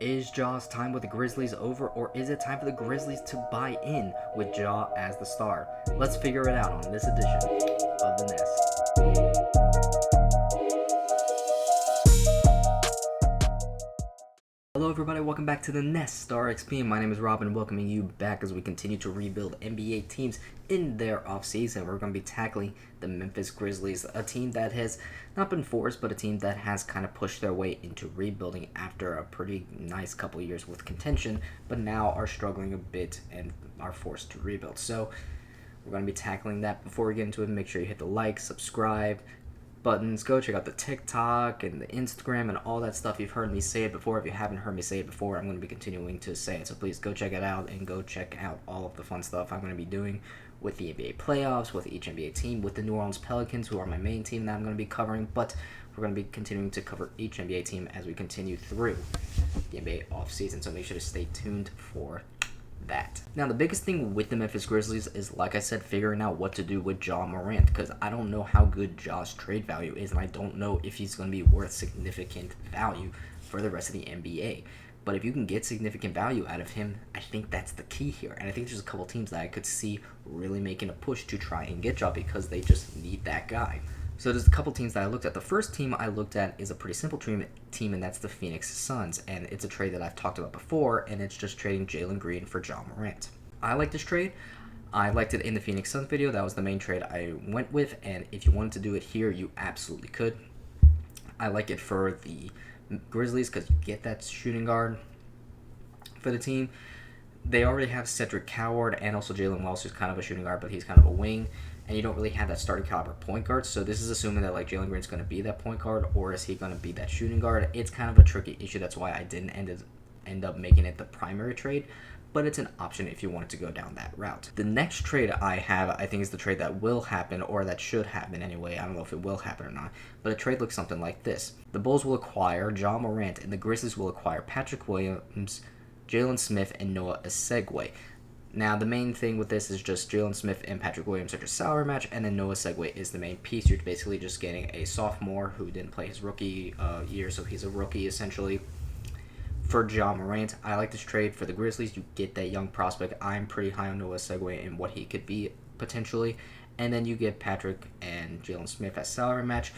Is Jaw's time with the Grizzlies over, or is it time for the Grizzlies to buy in with Jaw as the star? Let's figure it out on this edition of The Nest. Hello everybody, welcome back to The Nest Star XP. My name is Robin, welcoming you back as we continue to rebuild NBA teams in their offseason. We're going to be tackling the Memphis Grizzlies, a team that has not been forced, but a team that has kind of pushed their way into rebuilding after a pretty nice couple years with contention, but now are struggling a bit and are forced to rebuild. So we're going to be tackling that. Before we get into it, make sure you hit the like, subscribe buttons. Go check out the TikTok and the Instagram and all that stuff. You've heard me say it before. If you haven't heard me say it before, I'm going to be continuing to say it. So please go check it out and go check out all of the fun stuff I'm going to be doing with the NBA playoffs, with each NBA team, with the New Orleans Pelicans, who are my main team that I'm going to be covering. But we're going to be continuing to cover each NBA team as we continue through the NBA offseason. So make sure to stay tuned for that. Now, the biggest thing with the Memphis Grizzlies is, like I said, figuring out what to do with Ja Morant, because I don't know how good Ja's trade value is, and I don't know if he's going to be worth significant value for the rest of the NBA. But if you can get significant value out of him, I think that's the key here. And I think there's a couple teams that I could see really making a push to try and get Ja because they just need that guy. So there's a couple teams that I looked at. The first team I looked at is a pretty simple team, and that's the Phoenix Suns. And it's a trade that I've talked about before, and it's just trading Jalen Green for Ja Morant. I like this trade. I liked it in the Phoenix Suns video. That was the main trade I went with, and if you wanted to do it here, you absolutely could. I like it for the Grizzlies because you get that shooting guard for the team. They already have Cedric Coward and also Jalen Wells, who's kind of a shooting guard, but he's kind of a wing. And you don't really have that starting caliber point guard. So this is assuming that Jalen Green's going to be that point guard, or is he going to be that shooting guard? It's kind of a tricky issue. That's why I didn't end up making it the primary trade. But it's an option if you wanted to go down that route. The next trade I have, I think, is the trade that will happen, or that should happen anyway. I don't know if it will happen or not. But a trade looks something like this. The Bulls will acquire Ja Morant, and the Grizzlies will acquire Patrick Williams, Jalen Smith, and Noah Osegwe. Now, the main thing with this is just Jalen Smith and Patrick Williams are just salary match, and then Noah Osegwe is the main piece. You're basically just getting a sophomore who didn't play his rookie year, so he's a rookie essentially for Ja Morant. I like this trade for the Grizzlies. You get that young prospect. I'm pretty high on Noah Osegwe and what he could be potentially. And then you get Patrick and Jalen Smith as salary match.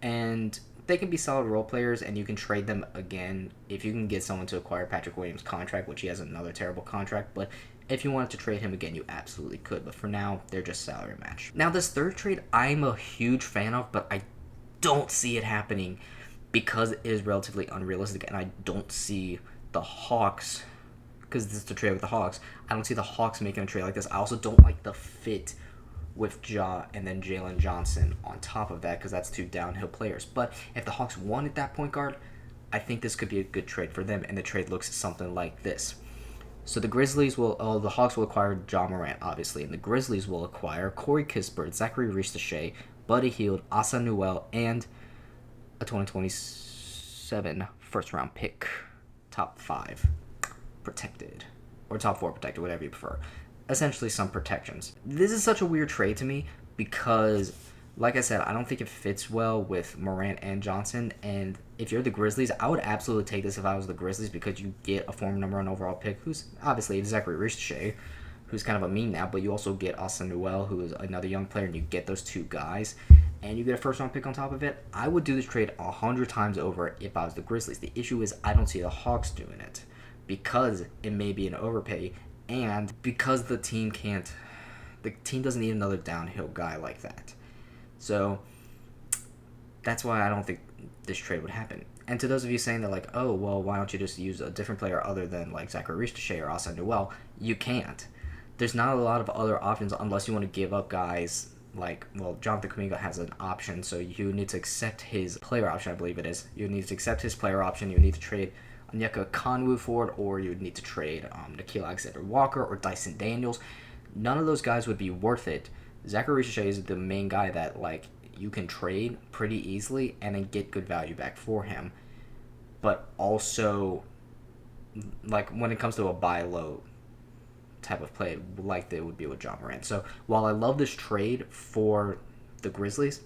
And they can be solid role players, and you can trade them again if you can get someone to acquire Patrick Williams' contract, which he has another terrible contract. But if you wanted to trade him again, you absolutely could. But for now, they're just salary match. Now, this third trade, I'm a huge fan of, but I don't see it happening because it is relatively unrealistic, and I don't see the Hawks, because this is the trade with the Hawks, I don't see the Hawks making a trade like this. I also don't like the fit with Ja and then Jalen Johnson on top of that, because that's two downhill players. But if the Hawks wanted that point guard, I think this could be a good trade for them, and the trade looks something like this. So the the Hawks will acquire Ja Morant, obviously, and the Grizzlies will acquire Corey Kispert, Zachary Riche, Buddy Hield, Asa Newell, and a 2027 first-round pick, top 5 protected, or top 4 protected, whatever you prefer. Essentially some protections. This is such a weird trade to me because, like I said, I don't think it fits well with Morant and Johnson. And if you're the Grizzlies, I would absolutely take this if I was the Grizzlies, because you get a former number 1 overall pick who's obviously Zachary Riche, who's kind of a meme now, but you also get Asa Newell, who is another young player, and you get those two guys, and you get a first-round pick on top of it. I would do this trade 100 times over if I was the Grizzlies. The issue is I don't see the Hawks doing it because it may be an overpay, and because the team doesn't need another downhill guy like that. So that's why I don't think this trade would happen. And to those of you saying that, oh, well, why don't you just use a different player other than Zachary Riche or Asa Newell? You can't. There's not a lot of other options unless you want to give up guys Jonathan Kuminga has an option, so you need to accept his player option, I believe it is. You need to accept his player option. You need to trade Onyeka Okongwu for it, or you would need to trade Nickeil Alexander-Walker or Dyson Daniels. None of those guys would be worth it. Zachary Riche is the main guy that you can trade pretty easily and then get good value back for him. But also, when it comes to a buy low type of play, they would be with Ja Morant. So while I love this trade for the Grizzlies,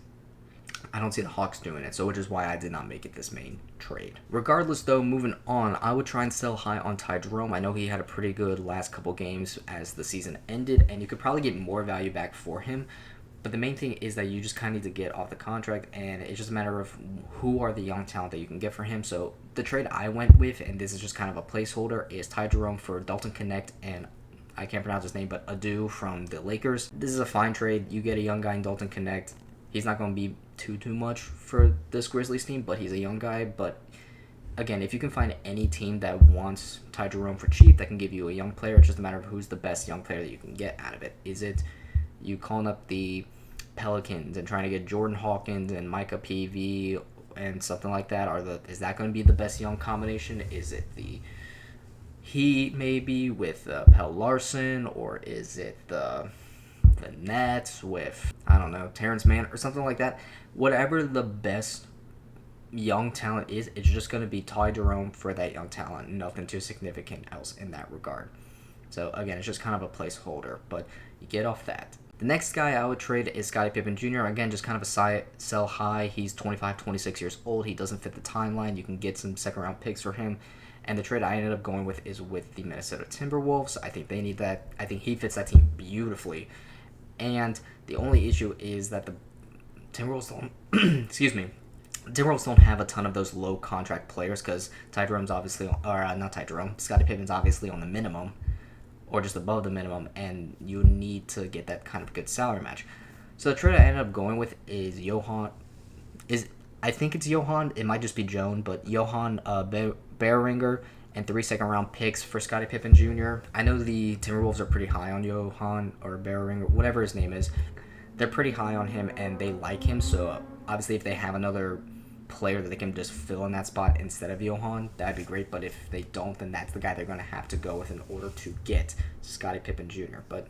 I don't see the Hawks doing it, so which is why I did not make it this main trade. Regardless, though, moving on, I would try and sell high on Ty Jerome. I know he had a pretty good last couple games as the season ended, and you could probably get more value back for him. But the main thing is that you just kind of need to get off the contract, and it's just a matter of who are the young talent that you can get for him. So the trade I went with, and this is just kind of a placeholder, is Ty Jerome for Dalton Connect and I can't pronounce his name, but Adu from the Lakers. This is a fine trade. You get a young guy in Dalton Connect. He's not going to be too much for this Grizzlies team, but he's a young guy. But again, if you can find any team that wants Ty Jerome for cheap that can give you a young player, it's just a matter of who's the best young player that you can get out of it. Is it you calling up the Pelicans and trying to get Jordan Hawkins and Micah PV and something like that? Is that going to be the best young combination? Is it the Heat maybe with Pell Larson, or is it the Nets with, I don't know, Terrence Mann or something like that? Whatever the best young talent is, it's just going to be Ty Jerome for that young talent. Nothing too significant else in that regard. So again, it's just kind of a placeholder, but you get off that. The next guy I would trade is Scottie Pippen Jr. Again, just kind of a sell high. He's 25, 26 years old. He doesn't fit the timeline. You can get some second-round picks for him. And the trade I ended up going with is with the Minnesota Timberwolves. I think they need that. I think he fits that team beautifully. And the only issue is that the Timberwolves don't excuse me. Timberwolves don't have a ton of those low contract players because Ty Jerome's obviously, or not Ty Jerome, Scottie Pippen's obviously on the minimum or just above the minimum, and you need to get that kind of good salary match. So the trade I ended up going with is I think it's Johan. It might just be Joan, but Johan Bearinger and 3 second-round picks for Scottie Pippen Jr. I know the Timberwolves are pretty high on Johan or Bearinger, whatever his name is. They're pretty high on him, and they like him. So obviously, if they have another player that they can just fill in that spot instead of Johan, that'd be great. But if they don't, then that's the guy they're going to have to go with in order to get Scottie Pippen Jr. But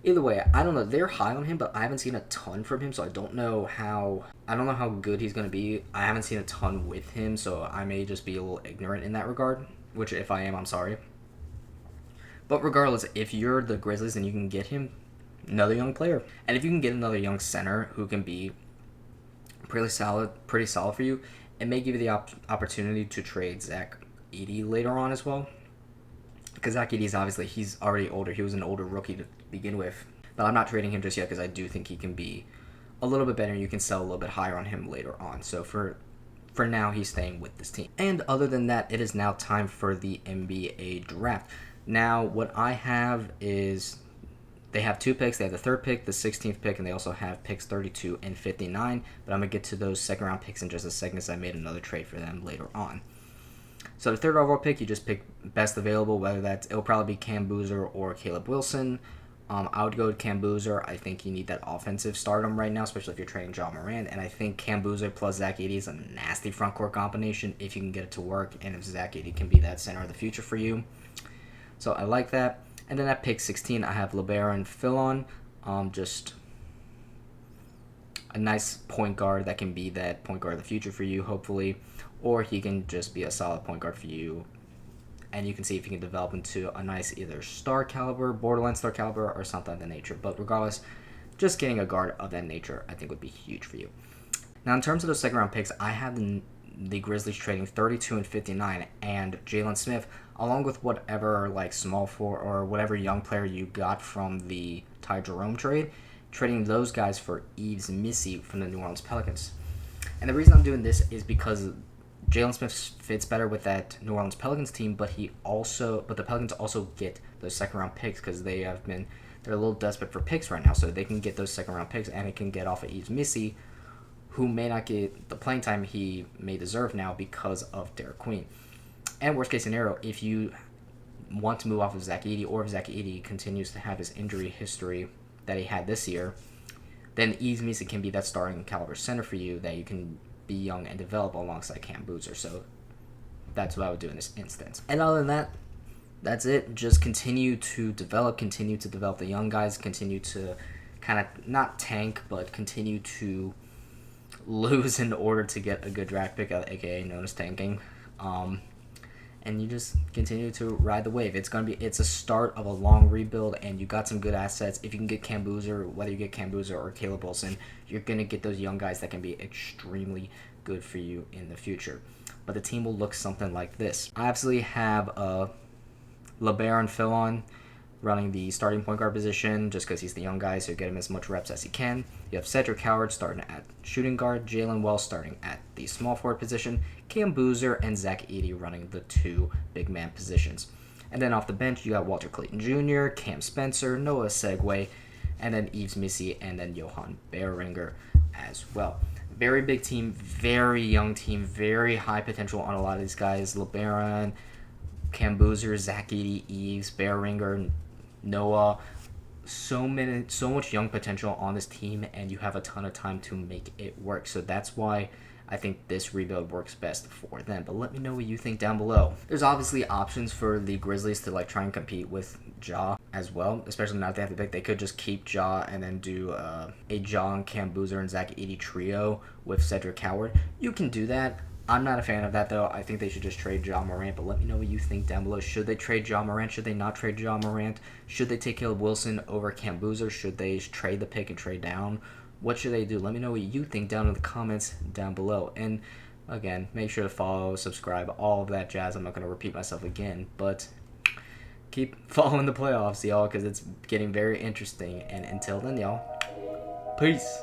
either way, I don't know. They're high on him, but I haven't seen a ton from him, so I don't know how good he's going to be. I haven't seen a ton with him, so I may just be a little ignorant in that regard, which if I am, I'm sorry. But regardless, if you're the Grizzlies and you can get him, another young player. And if you can get another young center who can be pretty solid for you, it may give you the opportunity to trade Zach Edey later on as well. Because Zach Edey's obviously, he's already older. He was an older rookie to begin with. But I'm not trading him just yet because I do think he can be a little bit better. You can sell a little bit higher on him later on. So for now, he's staying with this team. And other than that, it is now time for the NBA draft. Now, what I have is they have 2 picks. They have the 3rd pick, the 16th pick, and they also have picks 32 and 59. But I'm going to get to those second-round picks in just a second because I made another trade for them later on. So the 3rd overall pick, you just pick best available, whether it'll probably be Cam Boozer or Caleb Wilson. I would go with Cam Boozer. I think you need that offensive stardom right now, especially if you're trading John Moran. And I think Cam Boozer plus Zach Edey is a nasty front court combination if you can get it to work and if Zach Edey can be that center of the future for you. So I like that. And then at pick 16, I have LeBaron Fillon. Just a nice point guard that can be that point guard of the future for you, hopefully. Or he can just be a solid point guard for you. And you can see if he can develop into a nice either star caliber, borderline star caliber, or something of that nature. But regardless, just getting a guard of that nature I think would be huge for you. Now in terms of those second round picks, I have the Grizzlies trading 32 and 59 and Jalen Smith, along with whatever like small forward or whatever young player you got from the Ty Jerome trade, trading those guys for Yves Missy from the New Orleans Pelicans. And the reason I'm doing this is because Jalen Smith fits better with that New Orleans Pelicans team, but the Pelicans also get those second round picks because they're a little desperate for picks right now, so they can get those second round picks and it can get off of Yves Missy, who may not get the playing time he may deserve now because of Derek Queen. And worst case scenario, if you want to move off of Zach Edey, or if Zach Edey continues to have his injury history that he had this year, then Yves Missy can be that starting caliber center for you that you can be young and develop alongside Cam Boozer. So that's what I would do in this instance. And other than that, that's it. Just continue to develop the young guys, continue to kind of not tank, but continue to lose in order to get a good draft pick, aka known as tanking. and you just continue to ride the wave. It's a start of a long rebuild, and you got some good assets. If you can get Cam Boozer, whether you get Cam Boozer or Caleb Wilson, you're gonna get those young guys that can be extremely good for you in the future. But the team will look something like this. I absolutely have LeBaron Philon running the starting point guard position just because he's the young guy, so get him as much reps as he can. You have Cedric Howard starting at shooting guard, Jalen Wells starting at the small forward position, Cam Boozer and Zach Edey running the 2 big man positions. And then off the bench, you got Walter Clayton Jr., Cam Spencer, Noah Segway, and then Yves Missy, and then Johan Behringer as well. Very big team, very young team, very high potential on a lot of these guys. LeBaron, Cam Boozer, Zach Edey, Yves, Behringer, Noah. So much young potential on this team, and you have a ton of time to make it work. So that's why I think this rebuild works best for them. But let me know what you think down below. There's obviously options for the Grizzlies to try and compete with Ja as well, especially now that they have to pick. They could just keep Ja and then do a Ja and Cam Boozer and Zach Edey trio with Cedric Howard. You can do that. I'm not a fan of that, though. I think they should just trade Ja Morant, but let me know what you think down below. Should they trade Ja Morant? Should they not trade Ja Morant? Should they take Caleb Wilson over Cam Boozer? Should they trade the pick and trade down? What should they do? Let me know what you think down in the comments down below. And again, make sure to follow, subscribe, all of that jazz. I'm not going to repeat myself again, but keep following the playoffs, y'all, because it's getting very interesting. And until then, y'all, peace.